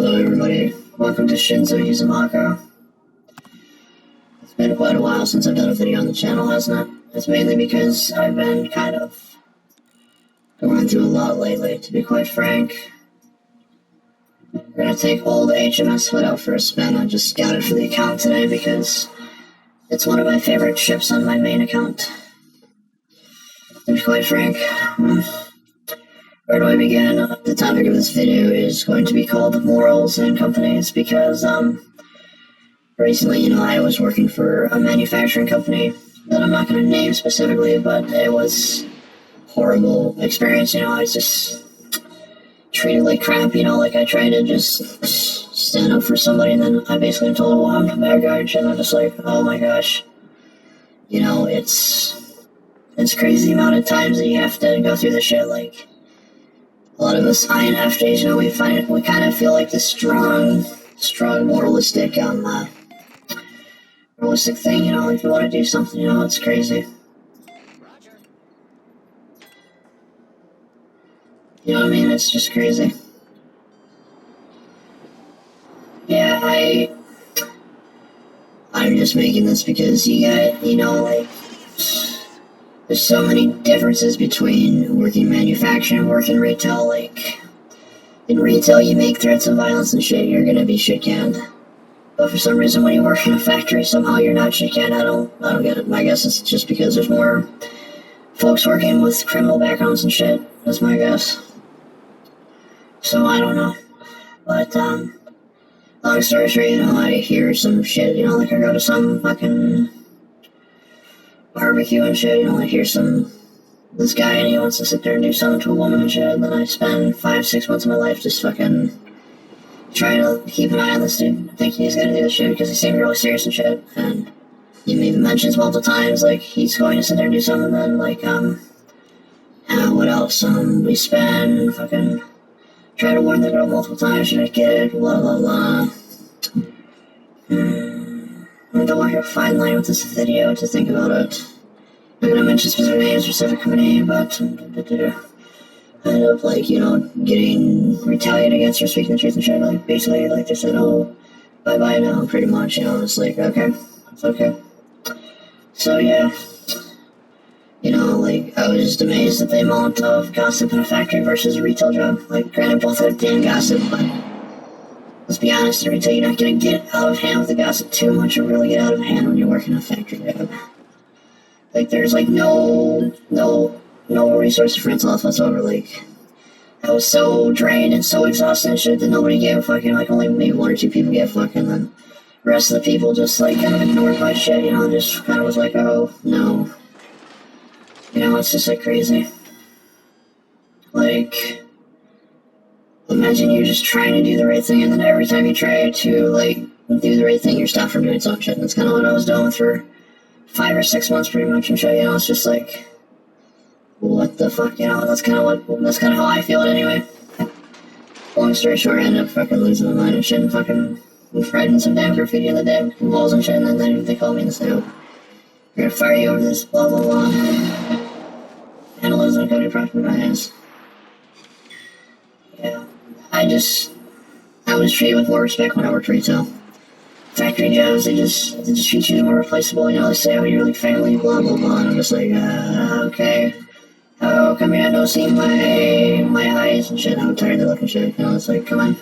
Hello everybody, welcome to Shinzo Yuzumako. It's been quite a while since I've done a video on the channel, hasn't it? It's mainly because I've been kind of going through a lot lately, to be quite frank. We're gonna take old HMS Split out for a spin. I just got it for the account today because it's one of my favorite ships on my main account. To be quite frank, where do I begin? The topic of this video is going to be called Morals and Companies because, recently, I was working for a manufacturing company that I'm not going to name specifically, but it was horrible experience, I was just treated like crap, like I tried to just stand up for somebody and then I basically am told, well, I'm the bad guy and shit, and I'm just like, oh my gosh. It's crazy the amount of times that you have to go through this shit, like, a lot of us INFJs, we kind of feel like this strong moralistic thing, if you want to do something, it's crazy. You know what I mean? It's just crazy. Yeah, I'm just making this because you got, there's so many differences between working manufacturing and working retail. Like, in retail, you make threats of violence and shit, you're gonna be shit canned. But for some reason, when you work in a factory, somehow you're not shit canned. I don't get it. I guess it's just because there's more folks working with criminal backgrounds and shit. That's my guess. So I don't know. But, long story short, I hear some shit, like I go to some fucking barbecue and shit, I hear this guy and he wants to sit there and do something to a woman and shit, and then I spend 5-6 months of my life just fucking trying to keep an eye on this dude, thinking he's gonna do this shit because he seemed really serious and shit, and he even mentions multiple times, like, he's going to sit there and do something, and then, like, what else, we spend fucking try to warn the girl multiple times, she didn't get it, blah blah blah. I don't want your fine line with this video to think about it. I'm not gonna mention specific names or specific company, but I end up, like, getting retaliated against for speaking the truth and shit. Like, basically, like, they said, oh, bye bye now, pretty much, it's like, okay, it's okay. So, yeah. Like, I was just amazed at the amount of gossip in a factory versus a retail job. Like, granted, both are damn gossip, but let's be honest, in retail, you're not gonna get out of hand with the gossip too much, or really get out of hand when you're working a factory job. Like, there's, like, no resource for mental health whatsoever. Like, I was so drained and so exhausted and shit that nobody gave a fuck, like, only maybe 1 or 2 people gave a fuck, and then the rest of the people just, like, kind of ignored my shit, just kind of was like, oh, no. It's just, like, crazy. Like, imagine you're just trying to do the right thing, and then every time you try to, like, do the right thing, you're stopped from doing some shit, and that's kind of what I was doing for 5 or 6 months, pretty much, and shit, it's just like, what the fuck, that's kind of how I feel it anyway. Long story short, I ended up fucking losing my mind and shit, and fucking writing some damn graffiti on the damn walls and shit, and then they called me and said, oh, we're gonna fire you over this, blah, blah, blah. Vandalism, company property by hands. Yeah. I was treated with more respect when I worked retail. Factory jobs, they just treat you more replaceable, they say, oh, you're like family, blah, blah, blah, and I'm just like, okay. How come you're not seeing my eyes and shit, how tired they look and shit, it's like, come on.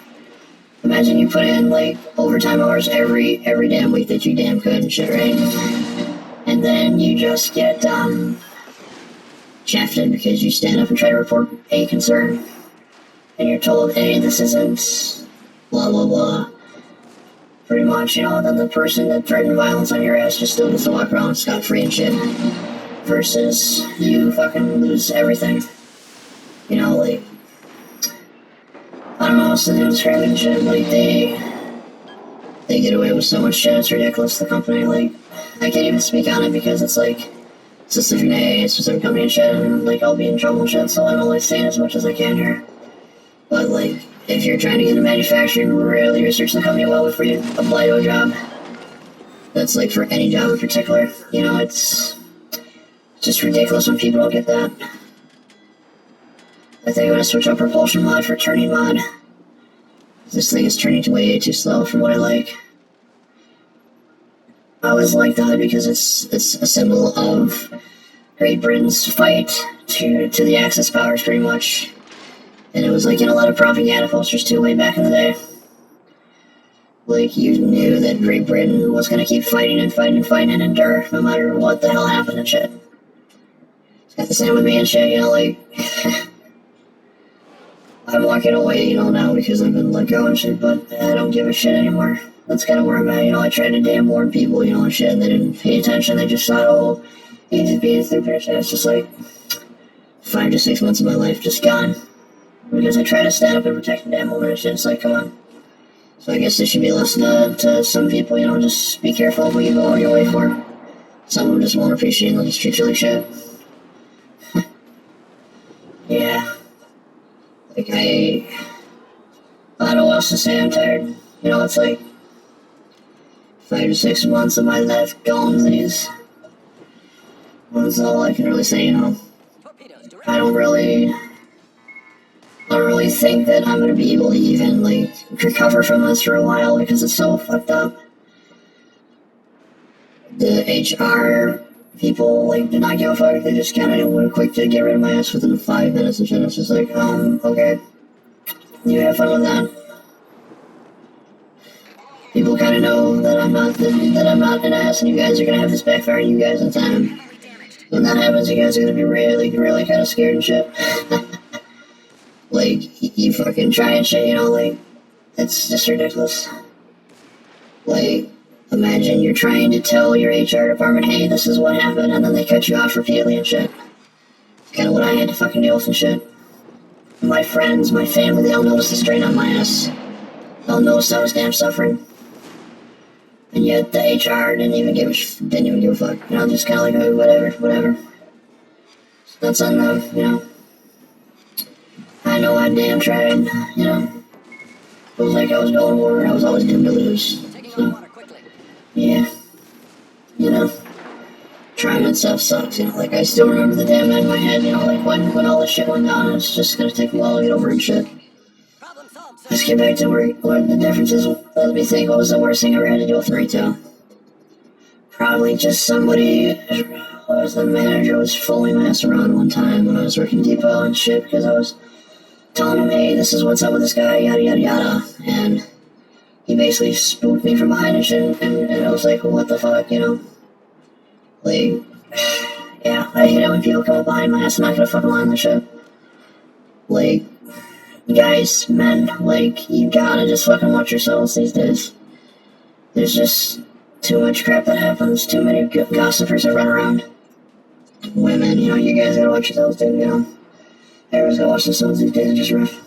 Imagine you put in, like, overtime hours every damn week that you damn could and shit, right? And then you just get, shafted because you stand up and try to report a concern. And you're told, hey, this isn't blah, blah, blah. Pretty much, and then the person that threatened violence on your ass just still gets to walk around scot-free and shit. Versus you fucking lose everything. Like, I don't know how else to describe it and shit. Like, they get away with so much shit, it's ridiculous, the company. Like, I can't even speak on it because it's like, specific name, specific company and shit, and, like, I'll be in trouble and shit, so I'm only saying as much as I can here. But, like, if you're trying to get into manufacturing, really research the company well before you apply to a job. That's, like, for any job in particular. It's just ridiculous when people don't get that. I think I'm gonna switch out propulsion mod for turning mod. This thing is turning way too slow for what I like. I always like the hood because it's a symbol of Great Britain's fight to the Axis powers, pretty much. And it was like in a lot of propaganda posters too, way back in the day. Like, you knew that Great Britain was gonna keep fighting and fighting and fighting and endure no matter what the hell happened and shit. It's got the same with me and shit, you know, like... I'm walking away, you know, now because I've been let go and shit, but I don't give a shit anymore. That's kind of where I'm at, you know. I tried to damn warn people, you know, and shit, and they didn't pay attention. They just thought, oh, he's just being stupid and shit. It's just like 5 to 6 months of my life just gone because I try to stand up and protect the damn woman and shit. It's like, come on. So I guess this should be a lesson to some people, you know, just be careful of what you go on your way for. Some of them just won't appreciate it and they'll just treat you like shit. Yeah. Like, I don't know what else to say. I'm tired. You know, it's like 5 to 6 months of my life gone these. That's all I can really say, you know. I don't really think that I'm gonna be able to even, like, recover from this for a while because it's so fucked up. The HR people, like, did not give a fuck. They just kinda were quick to get rid of my ass within 5 minutes and shit. It's just like, okay. You have fun with that. People kind of know that I'm not an ass, and you guys are gonna have this backfire on you guys in time. When that happens, you guys are gonna be really, really kind of scared and shit. Like, you fucking try and shit, you know, like, it's just ridiculous. Like, imagine you're trying to tell your HR department, hey, this is what happened, and then they cut you off repeatedly and shit. Kind of what I had to fucking deal with and shit. My friends, my family, they all noticed the strain on my ass. They all noticed I was damn suffering. And yet the HR didn't even give a fuck. You know, just kind of like, oh, whatever. So that's on them, you know. I know I damn tried, you know. It was like I was going to war, I was always doomed to lose. So, yeah. You know. Trying itself sucks, you know. Like, I still remember the damn night in my head, you know, like when all this shit went down. It's just gonna take me a while to get over it and shit. Let's get back to where the difference is. Let me think, what was the worst thing I ever had to deal with in retail? Probably just somebody, the manager was fooling my ass around one time when I was working depot and shit, because I was telling him, hey, this is what's up with this guy, yada yada yada, and he basically spooked me from behind and shit, and I was like, well, what the fuck, you know? Like, yeah, I hate it when people come up behind my ass and not gonna fucking lie on the shit. Like, guys, men, like, you gotta just fucking watch yourselves these days. There's just too much crap that happens, too many gossipers that run around. Women, you know, you guys gotta watch yourselves too, you know. Everyone's gotta watch themselves these days, it's just rough.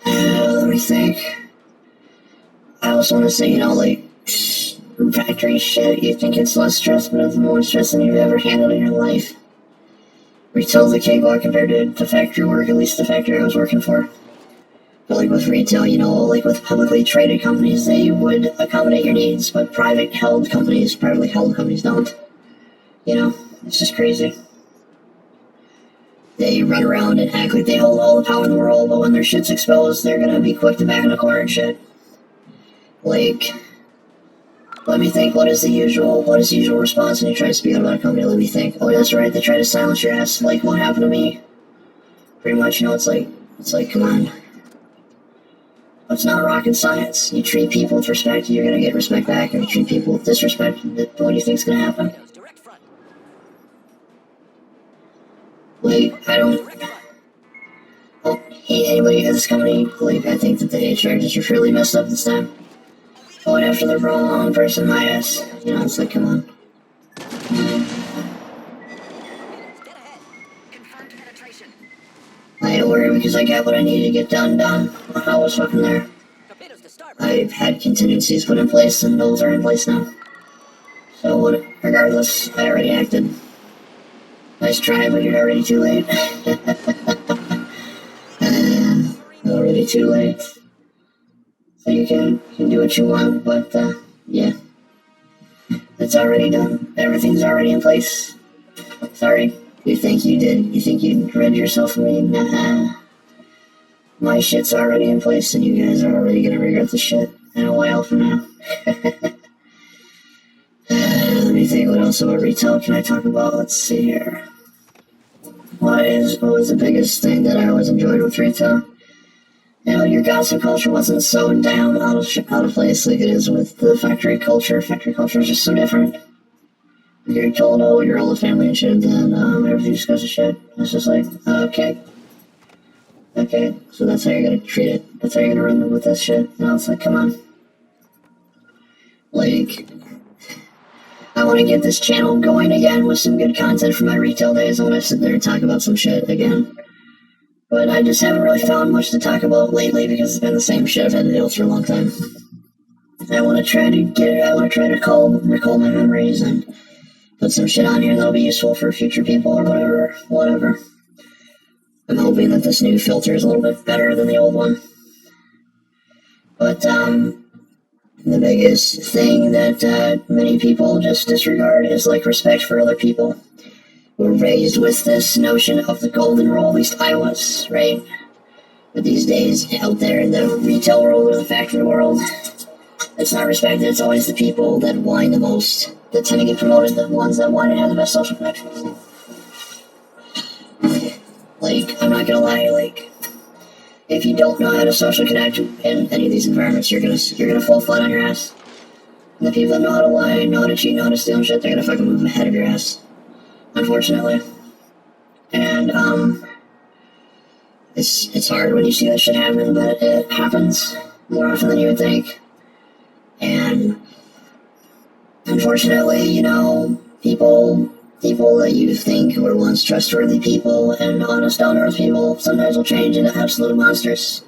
Let me think. I also wanna say, you know, like, factory shit, you think it's less stress, but it's more stress than you've ever handled in your life. Retail's a cakewalk compared to factory work, at least the factory I was working for. But like with retail, you know, like with publicly traded companies, they would accommodate your needs, but privately held companies don't. You know, it's just crazy. They run around and act like they hold all the power in the world, but when their shit's exposed, they're gonna be quick to back in the corner and shit. Like, let me think, what is the usual response when you try to speak out about a company? Let me think. Oh, that's right, they try to silence your ass, like what happened to me. Pretty much, you know, it's like, come on. It's not rocket science. You treat people with respect, you're gonna get respect back. If you treat people with disrespect, what do you think's gonna happen? Like, I don't... Oh, hey, anybody at this company, like, I think that the HR just really messed up this time. Going after the wrong person, my ass. You know, it's like, come on. I ain't worried because I got what I needed to get done. I was fucking there. I've had contingencies put in place, and those are in place now. So, regardless, I already acted. Nice try, but you're already too late. Already too late. So you can do what you want, but, yeah. It's already done. Everything's already in place. Sorry. You think you rid yourself of me? Nah. my shit's already in place and you guys are already gonna regret the shit in a while from now. Let me think, what else about retail can I talk about? Let's see here. What was the biggest thing that I always enjoyed with retail? You know, your gossip culture wasn't so down out of place like it is with the factory culture. Factory culture is just so different. You're told, oh, you're all a family and shit, then everything just goes to shit. It's just like, okay. Okay, so that's how you're gonna treat it. That's how you're gonna run with this shit. You know, it's like, come on. Like, I want to get this channel going again with some good content from my retail days. I want to sit there and talk about some shit again. But I just haven't really found much to talk about lately because it's been the same shit I've had to deal with for a long time. I want to try to recall my memories and put some shit on here that'll be useful for future people or whatever. I'm hoping that this new filter is a little bit better than the old one. But, the biggest thing that many people just disregard is, like, respect for other people. We're raised with this notion of the golden rule, at least I was, right? But these days, out there in the retail world or the factory world, it's not respected. It's always the people that whine the most that tend to get promoted, the ones that whine and have the best social connections. Like, I'm not gonna lie, like, if you don't know how to social connect in any of these environments, you're gonna fall flat on your ass. And the people that know how to lie, know how to cheat, know how to steal and shit, they're gonna fucking move ahead of your ass. Unfortunately. And, it's hard when you see that shit happen, but it happens more often than you would think. And, unfortunately, you know, people that you think were once trustworthy people and honest, down-to-earth people sometimes will change into absolute monsters.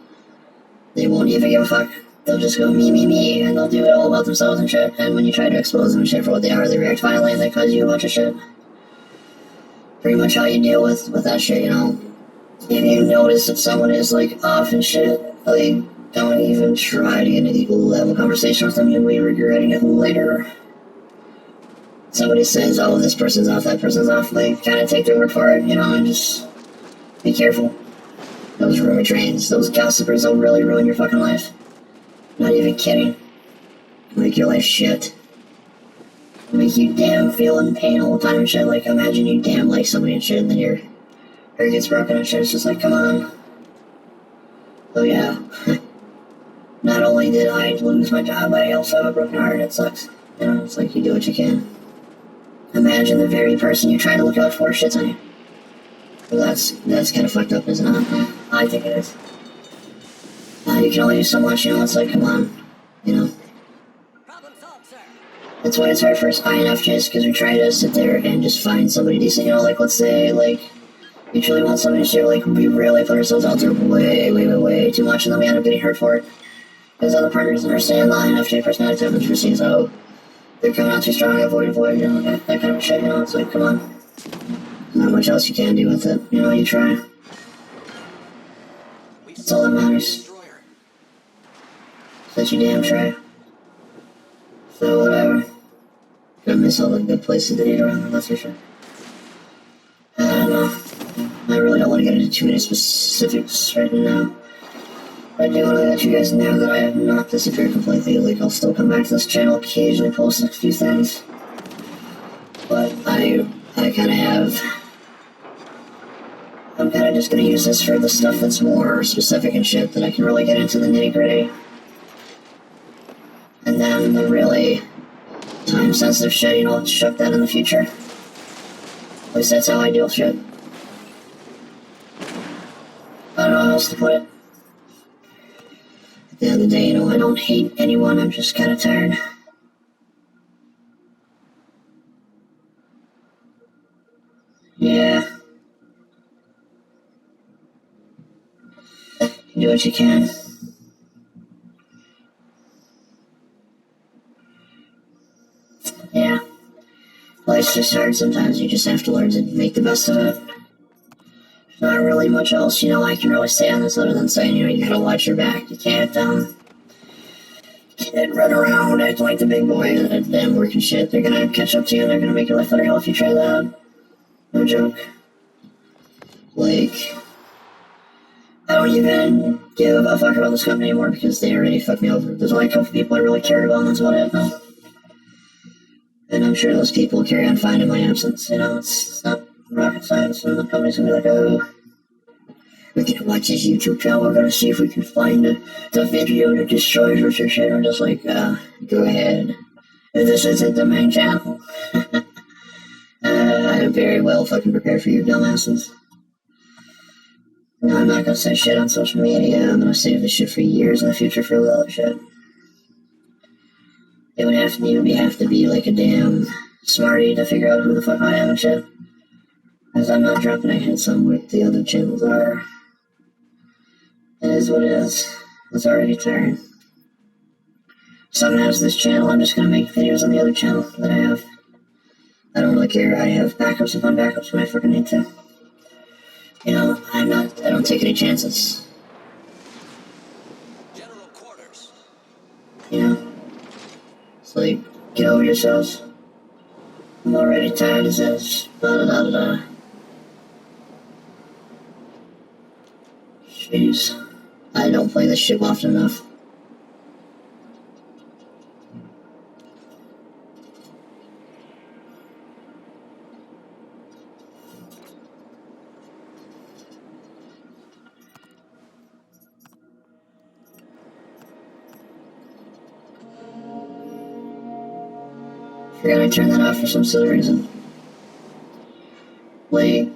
They won't even give a fuck. They'll just go me, and they'll do it all about themselves and shit. And when you try to expose them and shit for what they are, they react violently and they cause you a bunch of shit. Pretty much how you deal with that shit, you know. If you notice that someone is, like, off and shit, like, don't even try to get into equal level conversation with them. You'll be regretting it later. Somebody says, oh, this person's off, that person's off, like, kind of take their word for it, you know, and just be careful. Those rumor trains, those gossipers, they'll really ruin your fucking life. Not even kidding. Make your life shit. Make you damn feel in pain all the time and shit. Like, imagine you damn like somebody and shit, and then your heart gets broken and shit. It's just like, come on. Oh yeah. Not only did I lose my job, I also have a broken heart. It sucks. You know, it's like you do what you can. Imagine the very person you try to look out for shits on you. Well, that's kind of fucked up, isn't it? I think it is. You can only do so much, you know, it's like, come on, you know. That's why it's hard for us INFJs, because we try to sit there and just find somebody decent, you know, like, let's say, like, we truly want somebody to share, like, we really put ourselves out there way too much, and then we end up getting hurt for it. Because other partners understand the INFJ personality type and perceives, oh, they're coming out too strong, avoid, you know, that kind of shit, you know, it's like, come on. Not much else you can do with it, you know, you try. That's all that matters. That you damn try. So whatever. Gonna miss all the good places to eat around, that's for sure. I don't know. I really don't want to get into too many specifics right now. I do want to let you guys know that I have not disappeared completely. Like, I'll still come back to this channel, occasionally post a few things. But I kind of have... I'm kind of just gonna use this for the stuff that's more specific and shit that I can really get into the nitty-gritty. And then the really time-sensitive shit, you know, I'll chuck that in the future. At least that's how I deal with shit. I don't know how else to put it. At the end of the day, you know, I don't hate anyone, I'm just kind of tired. Yeah. You do what you can. Yeah. Life's just hard sometimes, you just have to learn to make the best of it. There's not really much else, you know, I can really say on this other than saying, you know, you gotta watch your back. You can't run around acting like the big boy and working shit. They're gonna catch up to you and they're gonna make your life better hell if you try that. No joke. Like, I don't even give a fuck about this company anymore because they already fucked me over. There's only a couple people I really care about, and that's about it. And I'm sure those people will carry on fine in my absence. You know, it's not rocket science, and the company's gonna be like, oh, we're gonna watch this YouTube channel, we're gonna see if we can find the video that destroys your shit. I'm just like, go ahead. This isn't the main channel. I am very well fucking prepared for you dumbasses. No, I'm not gonna say shit on social media. I'm gonna save this shit for years in the future for the other shit. It would have to be like a damn smarty to figure out who the fuck I am and shit. Because I'm not dropping a hint on what the other channels are. It is what it is. It's already tiring. Someone has this channel, I'm just gonna make videos on the other channel that I have. I don't really care. I have backups upon backups when I fucking need to. You know, I don't take any chances. General quarters. You know? It's like, get over yourselves. I'm already tired as this. Blah da da da da. Jeez. I don't play this shit often enough. Forgot I turned that off for some silly reason. Like,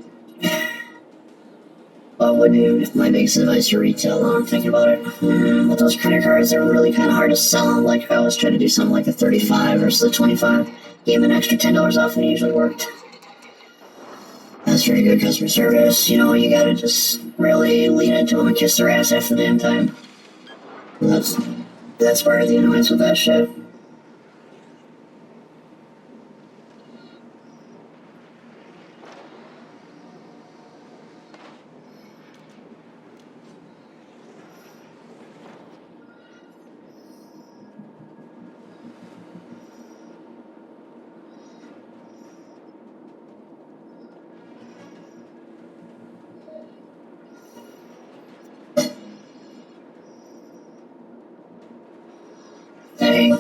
what would be my biggest advice to retail? Now I'm thinking about it. With those credit cards, they're really kind of hard to sell. Like, I always try to do something like a 35 versus a 25. Gave an extra $10 off and it usually worked. That's very good customer service. You know, you gotta just really lean into them and kiss their ass half the damn time. That's part of the annoyance with that shit. Dang.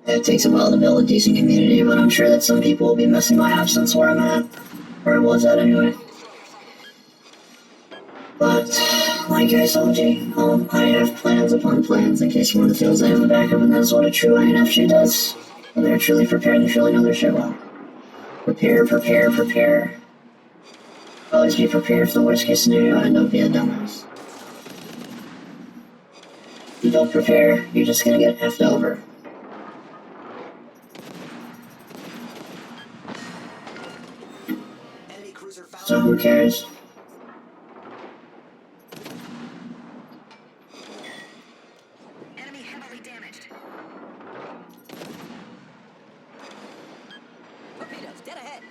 It takes a while to build a decent community, but I'm sure that some people will be missing my absence where I'm at. Where I was at anyway. But, like I told you, I have plans upon plans in case one feels I have a backup, and that's what a true INFJ does. When they're truly prepared and truly know their shit well. Prepare, prepare, prepare. Always be prepared for the worst case scenario and don't be a dumbass. If you don't prepare, you're just gonna get effed over. So who cares? Enemy heavily damaged. Torpedoes, dead ahead.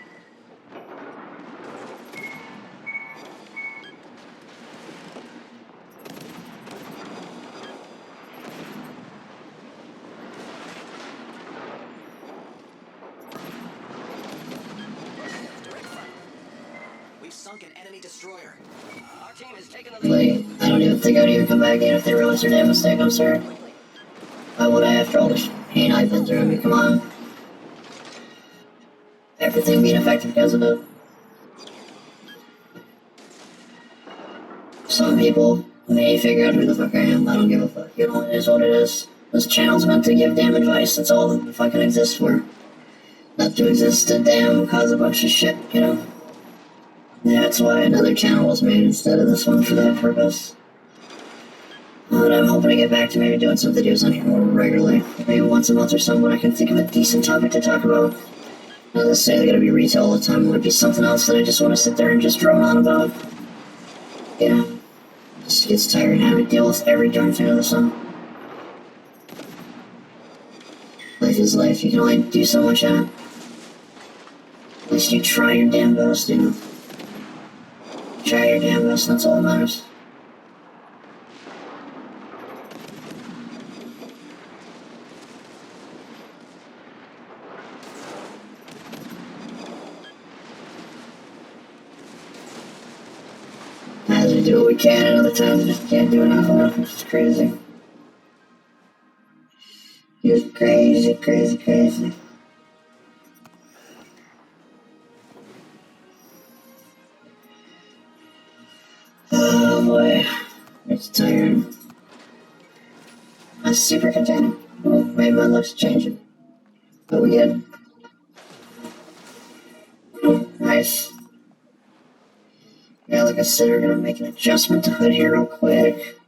We've sunk an enemy destroyer. Our team has taken the lead. Like, I don't even think I'd even come back in if they realize their damn mistake, I'm sorry. Why would I after all this pain I've been through? I mean, come on. Everything being affected because of it. Some people may figure out who the fuck I am. I don't give a fuck. You know, it is what it is. This channel's meant to give damn advice. That's all it fucking exists for. Not to exist to damn cause a bunch of shit, you know? Yeah, that's why another channel was made instead of this one for that purpose. But I'm hoping to get back to maybe doing some videos on here more regularly. Maybe once a month or something when I can think of a decent topic to talk about. Not necessarily gotta be retail all the time. It might be something else that I just want to sit there and just drone on about. You know? Just gets tired having to deal with every darn thing under the sun. Life is life. You can only do so much in it. At least you try your damn best, you know? Try your damn best, that's all that matters. do what we can, and other times we just can't do enough of it. It's just crazy. Just crazy, crazy, crazy. Oh boy, it's tired. I'm super content. Oh, maybe my looks changing. But we good. Oh, nice. Yeah, like I said, we're gonna make an adjustment to hood here real quick.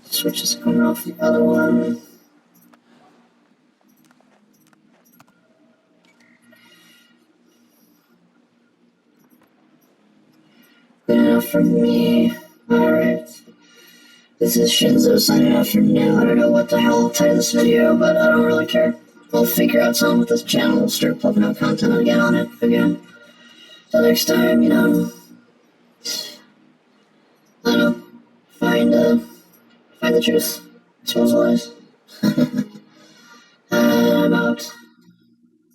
Switch is coming off the other one. Good enough for me. Alright. This is Shinzo signing off for now. I don't know what the hell I'll title this video, but I don't really care. We'll figure out something with this channel. We'll start pumping out content again on it again. So next time, I don't know, find the truth. Expose lies. I'm out.